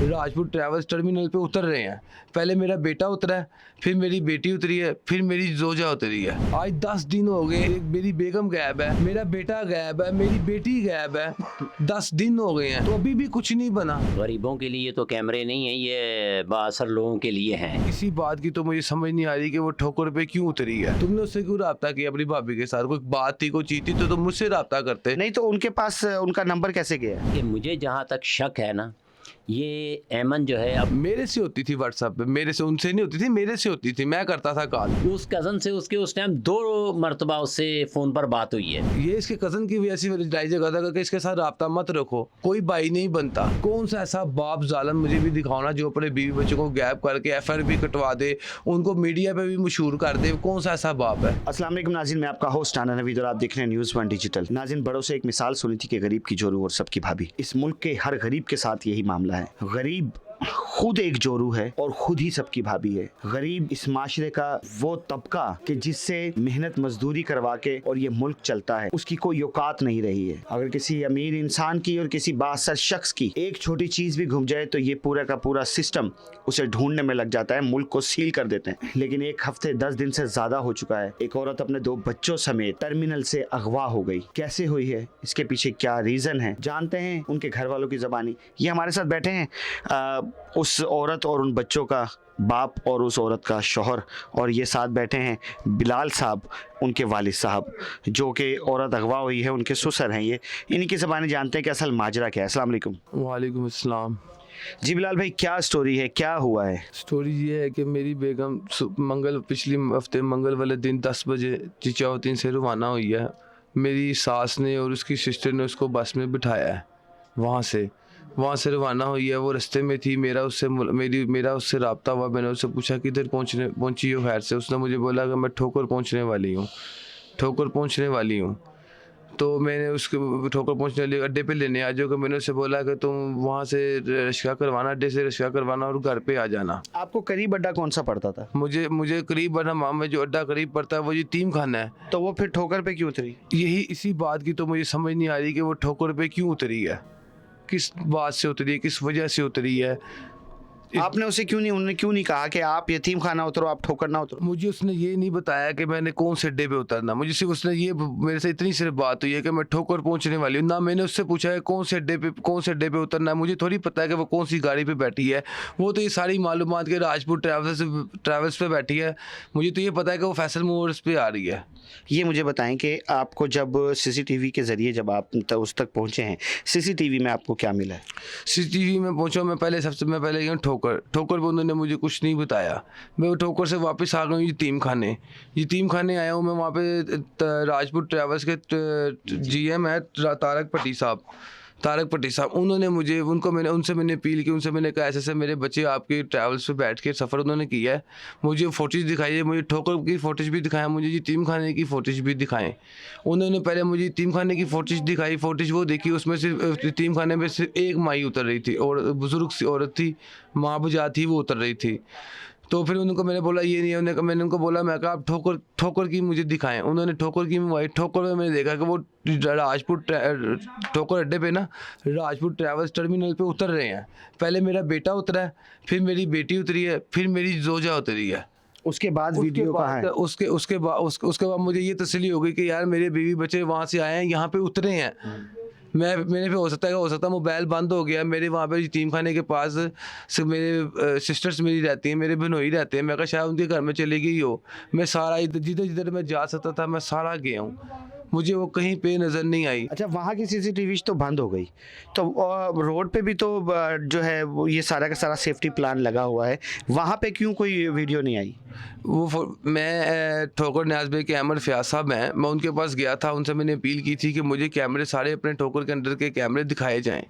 Rajpur travels terminal पे उतर रहे हैं। पहले मेरा बेटा उतरा है, फिर मेरी बेटी उतरी है, फिर मेरी जोजा उतरी है। आज 10 दिन हो गए, मेरी बेगम गायब है, मेरा बेटा गायब है, मेरी बेटी गायब है। 10 दिन हो गए हैं तो अभी भी कुछ नहीं बना। गरीबों के लिए तो कैमरे नहीं है, ये बाअसर लोगों के लिए हैं। इसी बात की तो मुझे समझ नहीं आ रही कि वो ठोकर पे क्यों उतरी है। तुमने उससे क्यों राब्ता किया अपनी भाभी के साथ? कोई बात थी, कोई चीज थी तो तुम मुझसे राब्ता करते। नहीं तो उनके पास उनका नंबर कैसे गया? कि मुझे जहाँ तक शक है ना, ये ऐमन जो है अब मेरे से होती थी व्हाट्सएप पे, मेरे से, उनसे नहीं होती थी, मेरे से होती थी, मैं करता था कॉल। उस कज़न से उसके उस टाइम 2 मरतबा उससे फ़ोन पर बात हुई है। ये इसके कजन की वजह से लड़ाई झगड़ा था कि इसके साथ राब्ता मत रखो, कोई भाई नहीं बनता। कौन सा ऐसा बाप जालिम मुझे भी दिखाओ ना जो अपने बीवी बच्चों को गैप करके एफआईआर भी कटवा दे, उनको मीडिया पे भी मशहूर कर दे। कौन सा ऐसा बाप है? अस्सलाम वालेकुम नाज़रीन, मैं आपका होस्ट आना नवीद और आप देख रहे हैं न्यूज़ 1 डिजिटल। नाज़रीन, बड़ों से एक मिसाल सुनी थी कि गरीब की जोरू और सबकी भाभी। इस मुल्क के हर गरीब के साथ यही मामला है। गरीब खुद एक जोरू है और खुद ही सबकी भाभी है। गरीब इस माशरे का वो तबका कि जिससे मेहनत मजदूरी करवा के और ये मुल्क चलता है, उसकी कोई औकात नहीं रही है। अगर किसी अमीर इंसान की और किसी बासर शख्स की एक छोटी चीज भी घुम जाए तो ये पूरा का पूरा सिस्टम उसे ढूंढने में लग जाता है, मुल्क को सील कर देते हैं। लेकिन एक हफ्ते 10 दिन से ज्यादा हो चुका है, एक औरत अपने 2 बच्चों समेत टर्मिनल से अगवा हो गई। कैसे हुई है, इसके पीछे क्या रीजन है, जानते हैं उनके घर वालों की जबानी। ये हमारे साथ बैठे हैं उस औरत और उन बच्चों का बाप और उस औरत का शौहर, और ये साथ बैठे हैं बिलाल साहब, उनके वालिद साहब, जो कि औरत अगवा हुई है, उनके ससुर हैं। ये इन्हीं की ज़बानी जानते हैं कि असल माजरा क्या है। अस्सलाम वालेकुम। वालेकुम अस्सलाम। जी बिलाल भाई, क्या स्टोरी है, क्या हुआ है? स्टोरी ये है कि मेरी बेगम पिछले हफ्ते मंगल वाले दिन 10 बजे चिचावतीन से रवाना हुई है। मेरी सास ने और उसकी सिस्टर ने उसको बस में बिठाया है। वहाँ से रवाना हुई है। वो रास्ते में थी, मेरा उससे रब्ता हुआ। मैंने उससे पूछा किधर पहुँची हो खैर से। उसने मुझे बोला कि मैं ठोकर पहुँचने वाली हूँ। तो मैंने उसके ठोकर पहुँचने वाली अड्डे पे लेने आ जाओ। कि मैंने उससे बोला कि तुम वहाँ से रिक्शा करवाना, अड्डे से रिक्शा करवाना और घर पे आ जाना। आपको करीब अड्डा कौन सा पड़ता था? मुझे करीब हमाम में जो अड्डा करीब पड़ता है वो यतीम खाना है। तो वो फिर ठोकर पे क्यों उतरी? इसी बात की तो मुझे समझ नहीं आ रही कि वो ठोकर पे क्यों उतरी है, किस बात से उतरी है, किस वजह से उतरी है। आपने उन्होंने क्यों नहीं कहा कि आप यतीम खाना उतरो, आप ठोकर ना उतरो? मुझे उसने ये नहीं बताया कि मैंने कौन से अड्डे पे उतरना। मुझे सिर्फ उसने ये, मेरे से इतनी सिर्फ बात हुई है कि मैं ठोकर पहुंचने वाली हूँ। ना मैंने उससे पूछा है कौन से अड्डे पे उतरना है। मुझे थोड़ी पता है कि वो कौन सी गाड़ी पे बैठी है। वो तो ये सारी मालूमात के राजपुर ट्रैवल्स पे बैठी है। मुझे तो ये पता है कि वो फैसल मोटर्स पे आ रही है। ये मुझे बताएं कि आपको जब सीसीटीवी के ज़रिए जब आप उस तक पहुँचे हैं, सीसीटीवी में आपको क्या मिला है? सीसीटीवी में पहुंचा मैं पहले गया ठोकर पे। उन्होंने मुझे कुछ नहीं बताया। मैं वो ठोकर से वापस आ गई यतीम खाने आया हूँ मैं। वहाँ पे राजपुर ट्रैवल्स के जीएम है तारक पट्टी साहब। उनसे मैंने अपील की, उनसे मैंने कहा ऐसे मेरे बच्चे आपके ट्रैवल्स पे बैठ के सफ़र उन्होंने किया है। मुझे फोटेज दिखाइए, मुझे ठोकर की फोटेज भी दिखाएं, मुझे यतीम खाने की फोटेज भी दिखाएं। उन्होंने पहले मुझे यतीम खाने की फोटेज दिखाई। फोटेज वो देखी, उसमें सिर्फ यतीम खाने में सिर्फ एक माई उतर रही थी और बुजुर्ग सी औरत थी, माँ बुझा थी, वो उतर रही थी। तो फिर उनको मैंने बोला ये नहीं है। मैंने उनको बोला, मैं कहा आप ठोकर की मुझे दिखाएं। उन्होंने ठोकर की मंगवाई। ठोकर में मैंने देखा कि वो ठोकर अड्डे पे ना राजपुर ट्रैवल्स टर्मिनल पे उतर रहे हैं। पहले मेरा बेटा उतरा है, फिर मेरी बेटी उतरी है, फिर मेरी जोजा उतरी है। उसके बाद वीडियो कहाँ है? उसके बाद मुझे ये तसल्ली हो गई कि यार मेरे बीवी बच्चे वहाँ से आए हैं, यहाँ पे उतरे हैं। मेरे पे हो सकता है मोबाइल बंद हो गया। मेरे वहाँ पे यतीम खाने के पास मेरे सिस्टर्स मेरी रहती हैं, मेरे बहनोई रहते हैं। मैं कहा शायद उनके घर में चली गई हो। मैं सारा जिधर मैं जा सकता था मैं सारा गया हूँ, मुझे वो कहीं पे नज़र नहीं आई। अच्छा, वहाँ की सीसीटीवी तो बंद हो गई, तो रोड पे भी तो जो है वो ये सारा का सारा सेफ्टी प्लान लगा हुआ है, वहाँ पे क्यों कोई वीडियो नहीं आई? मैं ठोकर न्याज भाई के अहमद फयाज साहब हैं, मैं उनके पास गया था। उनसे मैंने अपील की थी कि मुझे कैमरे सारे अपने ठोकर के अंदर के कैमरे दिखाए जाएं।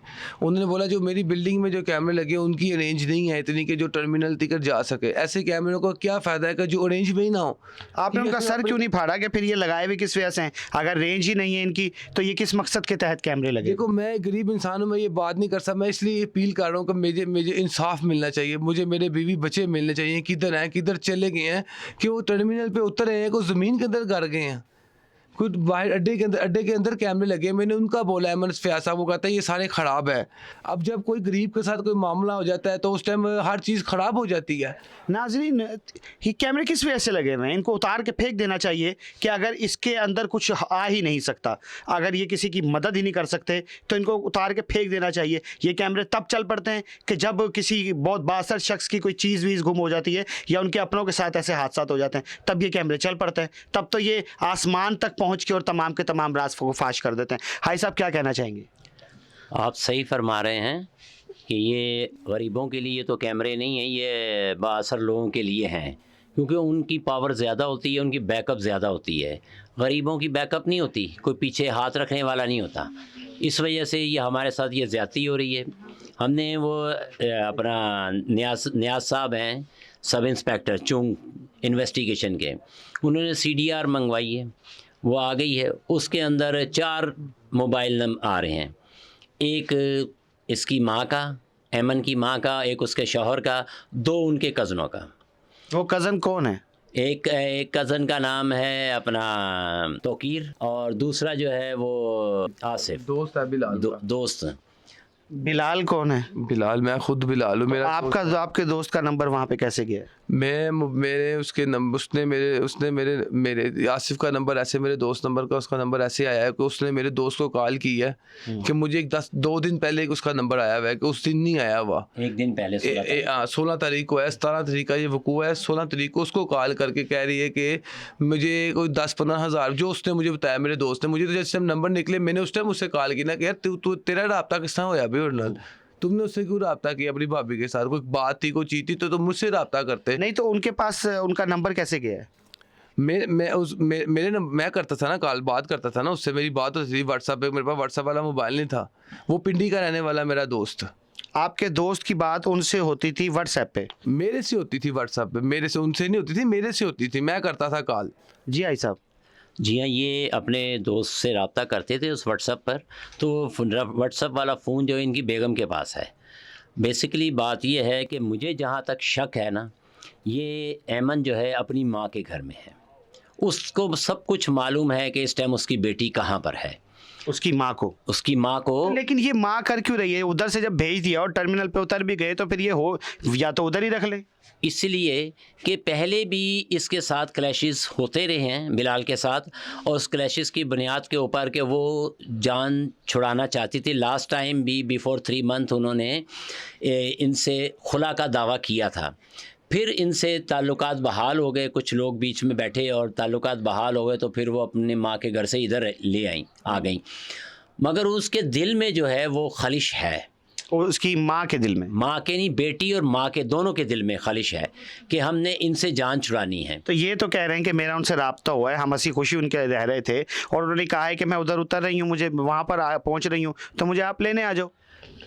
उन्होंने बोला जो मेरी बिल्डिंग में जो कैमरे लगे उनकी अरेंज नहीं है इतनी कि जो टर्मिनल तक जा सके। ऐसे कैमरों को क्या फ़ायदा है कि जो अरेंज भी ना हो। आपने उनका सर क्यों नहीं फाड़ा कि फिर ये लगाए हुए किस वजह से हैं? अगर रेंज ही नहीं है इनकी तो ये किस मकसद के तहत कैमरे लगे? देखो, मैं गरीब इंसान हूँ, मैं ये बात नहीं कर सकता। मैं इसलिए अपील कर रहा हूँ कि मुझे इंसाफ मिलना चाहिए। मुझे मेरे बीवी बच्चे मिलने चाहिए। किधर हैं, किधर चले गए हैं कि वो टर्मिनल पे उतर रहे हैं, को ज़मीन के अंदर कर गए हैं। खुद बाहर अड्डे के अंदर कैमरे लगे, मैंने उनका बोला है, मैंने फयाज साहब को कहता है ये सारे ख़राब है। अब जब कोई गरीब के साथ कोई मामला हो जाता है तो उस टाइम हर चीज़ ख़राब हो जाती है। नाजरीन, ये कैमरे किस वजह से लगे हुए हैं? इनको उतार के फेंक देना चाहिए कि अगर इसके अंदर कुछ आ ही नहीं सकता, अगर ये किसी की मदद ही नहीं कर सकते तो इनको उतार के फेंक देना चाहिए। ये कैमरे तब चल पड़ते हैं कि जब किसी बहुत बासर शख्स की कोई चीज़ वीज़ गुम हो जाती है या उनके अपनों के साथ ऐसे हादसा हो जाते हैं, तब ये कैमरे चल पड़ते हैं। तब तो ये आसमान तक पहुँच के और तमाम के तमाम राज को फाश कर देते हैं। हाई साहब क्या कहना चाहेंगे? आप सही फरमा रहे हैं कि ये गरीबों के लिए तो कैमरे नहीं हैं, ये बाअसर लोगों के लिए हैं, क्योंकि उनकी पावर ज़्यादा होती है, उनकी बैकअप ज़्यादा होती है। गरीबों की बैकअप नहीं होती, कोई पीछे हाथ रखने वाला नहीं होता। इस वजह से ये हमारे साथ ये ज़्यादती हो रही है। हमने वो अपना नियाज साहब हैं, सब इंस्पेक्टर चुंग इन्वेस्टिगेशन के, उन्होंने CDR मंगवाई है, वो आ गई है। उसके अंदर 4 मोबाइल नंबर आ रहे हैं, एक इसकी माँ का, ऐमन की माँ का, एक उसके शौहर का, 2 उनके कज़नों का। वो कज़न कौन है? एक कज़न का नाम है अपना तोकीर और दूसरा जो है वो आसिफ, दोस्त है बिलाल दोस्त। बिलाल कौन है? बिलाल, मैं खुद बिलाल हूँ। मेरा आपके दोस्त का नंबर वहाँ पे कैसे गया? मेरे उसके नंबर, उसने मेरे आसिफ का नंबर ऐसे, मेरे दोस्त नंबर का उसका नंबर ऐसे आया है कि उसने मेरे दोस्त को कॉल की है कि मुझे 2 दिन पहले एक उसका नंबर आया हुआ है कि उस दिन नहीं आया हुआ, एक दिन पहले 16 तारीख को है, 17 तारीख का ये वकूआ है, 16 तारीख को उसको कॉल करके कह रही है कि मुझे कोई 10-15 हज़ार, जो उसने मुझे बताया मेरे दोस्त ने, मुझे तो जैसे नंबर निकले मैंने उस टाइम उससे कॉल की ना कि यार तेरा रब्ता किस तरह होया भाई और तुमने उससे क्यों रब्ता किया अपनी भाभी के साथ, कोई बात थी कोई चीज़ थी तो तुम मुझसे रब्ता करते। नहीं तो उनके पास उनका नंबर कैसे गया है? मैं करता था ना कॉल, बात करता था ना उससे, मेरी बात होती थी व्हाट्सएप पे, मेरे पास व्हाट्सएप वाला मोबाइल नहीं था। वो पिंडी का रहने वाला मेरा दोस्त। आपके दोस्त की बात उनसे होती थी व्हाट्सएप पे? मेरे से होती थी व्हाट्सएप पे, मेरे से, उनसे नहीं होती थी, मेरे से होती थी, मैं करता था कॉल। जी आई साहब। जी हाँ, ये अपने दोस्त से रब्ता करते थे उस व्हाट्सएप पर। तो व्हाट्सएप वाला फ़ोन जो इनकी बेगम के पास है। बेसिकली बात ये है कि मुझे जहाँ तक शक है ना, ये ऐमन जो है अपनी माँ के घर में है, उसको सब कुछ मालूम है कि इस टाइम उसकी बेटी कहाँ पर है। उसकी माँ को लेकिन ये माँ कर क्यों रही है? उधर से जब भेज दिया और टर्मिनल पे उतर भी गए तो फिर ये हो या तो उधर ही रख ले। इसलिए कि पहले भी इसके साथ क्लैशेस होते रहे हैं बिलाल के साथ, और उस क्लैशेस की बुनियाद के ऊपर कि वो जान छुड़ाना चाहती थी। लास्ट टाइम भी बिफोर 3 मंथ उन्होंने इनसे खुला का दावा किया था, फिर इनसे ताल्लुकात बहाल हो गए, कुछ लोग बीच में बैठे और ताल्लुकात बहाल हो गए, तो फिर वो अपने माँ के घर से इधर आ गई। मगर उसके दिल में जो है वो खलिश है, उसकी माँ के दिल में, माँ के नहीं, बेटी और माँ के दोनों के दिल में खलिश है कि हमने इनसे जान छुड़ानी है। तो ये तो कह रहे हैं कि मेरा उनसे राब्ता हुआ है, हम हंसी खुशी उनके रह रहे थे और उन्होंने कहा है कि मैं उधर उतर रही हूँ, मुझे वहाँ पर पहुँच रही हूँ, तो मुझे आप लेने आ जाओ।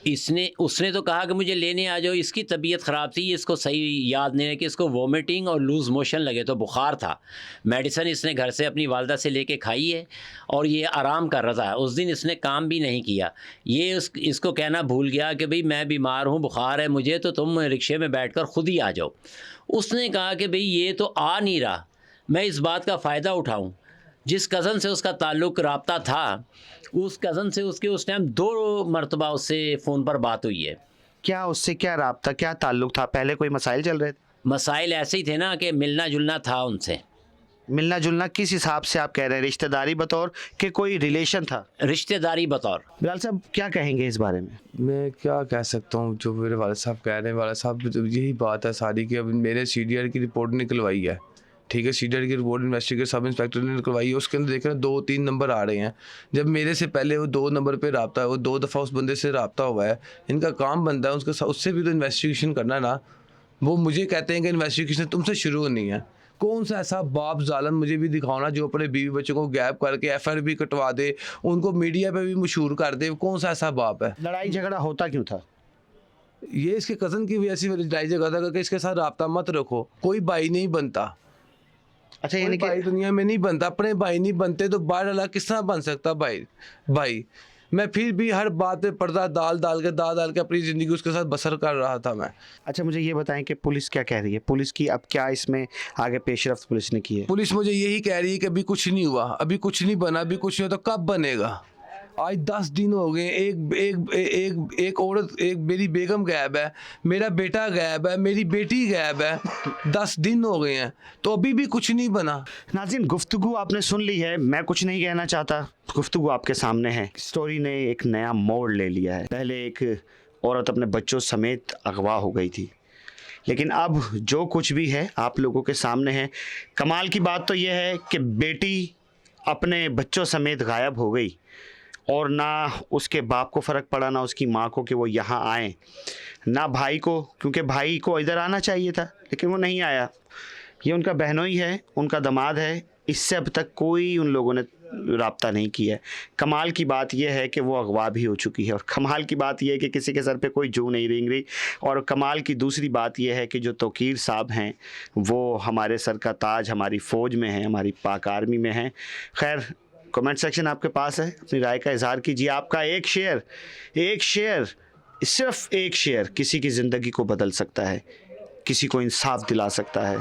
उसने तो कहा कि मुझे लेने आ जाओ। इसकी तबीयत ख़राब थी, इसको सही याद नहीं है कि इसको वोमिटिंग और लूज़ मोशन लगे, तो बुखार था। मेडिसिन इसने घर से अपनी वालदा से लेके खाई है और ये आराम कर रहा था। उस दिन इसने काम भी नहीं किया। ये इसको कहना भूल गया कि भाई मैं बीमार हूँ, बुखार है मुझे, तो तुम रिक्शे में बैठकर खुद ही आ जाओ। उसने कहा कि भाई ये तो आ नहीं रहा, मैं इस बात का फ़ायदा उठाऊँ। जिस कज़न से उसका ताल्लुक़ रब्ता था, उस कज़न से उसके उस टाइम 2 मरतबा उससे फ़ोन पर बात हुई है। क्या उससे क्या रब्ता, क्या ताल्लुक़ था? पहले कोई मसाइल चल रहे थे? मसाइल ऐसे ही थे ना कि मिलना जुलना था उनसे। मिलना जुलना किस हिसाब से आप कह रहे हैं? रिश्तेदारी बतौर कि कोई रिलेशन था? रिश्तेदारी बतौर। बिलाल साहब क्या कहेंगे इस बारे में? मैं क्या कह सकता हूँ, जो मेरे वाले साहब कह रहे हैं, वाले साहब यही बात है सारी कि अब मेरे CDR की रिपोर्ट निकलवाई है, ठीक है, CDR की रिपोर्ट इन्वेस्टिगेटर सब इंस्पेक्टर ने निकलवाई है। उसके अंदर देख रहे हैं 2-3 नंबर आ रहे हैं। जब मेरे से पहले वो 2 नंबर पे रब्ता है, वो 2 दफ़ा उस बंदे से रब्ता हुआ है, इनका काम बनता है उससे भी तो इन्वेस्टिगेशन करना ना। वो मुझे कहते हैं कि इन्वेस्टिगेशन तुमसे शुरू नहीं है। कौन सा ऐसा बाप जालन मुझे भी दिखाओ ना जो अपने बीवी बच्चों को गैप करके FIR भी कटवा दे, उनको मीडिया पे भी मशहूर कर दे। कौन सा ऐसा बाप है? लड़ाई झगड़ा होता क्यों था? ये इसके कज़न की भी ऐसी लड़ाई झगड़ा था करके इसके साथ रब्ता मत रखो। कोई भाई नहीं बनता। अच्छा, यानी कि भाई दुनिया में नहीं बनता, अपने भाई नहीं बनते तो बाहर वाला किस तरह बन सकता भाई? मैं फिर भी हर बात पे पर्दा डाल डाल के अपनी ज़िंदगी उसके साथ बसर कर रहा था मैं। अच्छा, मुझे ये बताएं कि पुलिस क्या कह रही है, पुलिस की अब क्या इसमें आगे पेशरफ्त पुलिस ने की है? पुलिस मुझे यही कह रही है कि अभी कुछ नहीं हुआ, अभी कुछ नहीं बना, अभी कुछ नहीं हुआ तो कब बनेगा। आज 10 दिन हो गए, एक औरत, एक मेरी बेगम गायब है, मेरा बेटा गायब है, मेरी बेटी गायब है, 10 दिन हो गए हैं तो अभी भी कुछ नहीं बना। नाज़रीन, गुफ्तगू आपने सुन ली है, मैं कुछ नहीं कहना चाहता, गुफ्तगू आपके सामने है। स्टोरी ने एक नया मोड़ ले लिया है। पहले एक औरत अपने बच्चों समेत अगवा हो गई थी, लेकिन अब जो कुछ भी है आप लोगों के सामने है। कमाल की बात तो यह है कि बेटी अपने बच्चों समेत गायब हो गई और ना उसके बाप को फ़र्क पड़ा, ना उसकी माँ को कि वो यहाँ आए, ना भाई को, क्योंकि भाई को इधर आना चाहिए था लेकिन वो नहीं आया। ये उनका बहनोई है, उनका दामाद है, इससे अब तक कोई उन लोगों ने राब्ता नहीं किया है। कमाल की बात यह है कि वो अगवा भी हो चुकी है और कमाल की बात यह है कि किसी के सर पे कोई जू नहीं रेंग रही। और कमाल की दूसरी बात यह है कि जो तौकीर साहब हैं वो हमारे सर का ताज, हमारी फ़ौज में हैं, हमारी पाक आर्मी में हैं। खैर, कमेंट सेक्शन आपके पास है, अपनी राय का इजहार कीजिए। आपका एक शेयर, सिर्फ एक शेयर किसी की ज़िंदगी को बदल सकता है, किसी को इंसाफ दिला सकता है।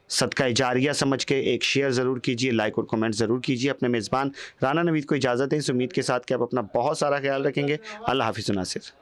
सदका जारिया समझ के एक शेयर ज़रूर कीजिए, लाइक और कमेंट ज़रूर कीजिए। अपने मेज़बान राना नवीद को इजाज़त दें इस उम्मीद के साथ कि आप अपना बहुत सारा ख्याल रखेंगे। अल्लाह हाफ़िज़ नासिर।